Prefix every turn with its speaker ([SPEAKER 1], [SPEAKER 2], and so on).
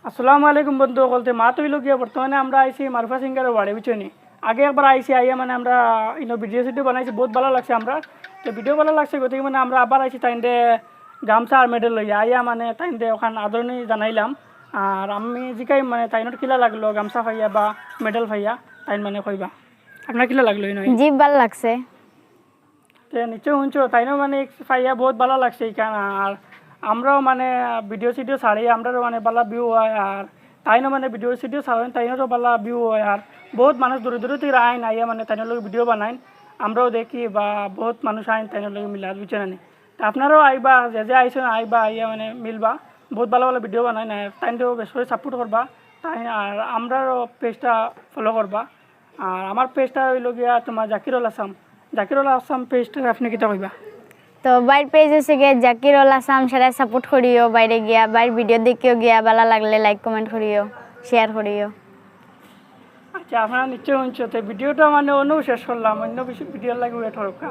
[SPEAKER 1] আসসালামু আলাইকুম বন্ধু বলতে মা তৈল গিয়া বর্তমানে আমরা আইসি মারুফা সিঙ্গারের বাড়ি বুঝছি। আগে একবার আইসি আইয়া মানে আমরা ভিডিও সিডিও বানাইছি, বহুত ভালো লাগছে আমরা। তো ভিডিও ভালো লাগছে গতিকে মানে আমরা আবার আইসি তাইন্দে গামছা আর মেডেল লইয়া আইয়া মানে তাইন্দে ওখানে আদরণী জানাইলাম। আর আমি জিকাই মানে তাইনোর কিলা লাগলো গামছা ফাইয়া বা মেডেল ফাইয়া তাইন মানে কইবা আপনার কিলা লাগলো নয়
[SPEAKER 2] জি ভালো লাগছে।
[SPEAKER 1] তো নিশ্চয় শুনছো তাইনও মানে ফাইয়া বহুত ভালো লাগছে এইখানে। আর আমরাও মানে ভিডিও সিডিও ছাড়ি, আমরাও মানে বালা ভিউ হয়। আর তাইনও মানে ভিডিও সিডিও ছাড়েন, তাইনেরও বালা ভিউ হয়। আর বহুত মানুষ দূরে দূরে থেকে আইন আইয়া মানে তাইনের লোক ভিডিও বানাইন, আমরাও দেখি বা বহুত মানুষ আইন তাইনের লোক মিলা বুঝছেন না। তা আপনারাও আইবা, যে যে আইসেন আইবা আইয়া মানে মিলবা, বহুত ভালো ভালো ভিডিও বানাই না তাইনটাও বেশ করে সাপোর্ট করবা তাই। আর আমরাও পেজটা ফলো করবা। আর আমার পেজটা হইল গিয়া তোমার জাকিরুল আসাম পেজটা আপনি কিতা কইবা?
[SPEAKER 2] তো বাইর পেজ আছে গিয়ে জাকিরুল আসাম, সেটা সাপোর্ট করিও। বাইরে গিয়া বাইর ভিডিও দেখিও গিয়া, ভালো লাগলে লাইক কমেন্ট করিও, শেয়ার করিও।
[SPEAKER 1] আচ্ছা আপনারা নিশ্চয় শুনছো, তো ভিডিওটা মানে অন্য শেষ করলাম, অন্য ভিডিওর লাগে ওয়েট হোক।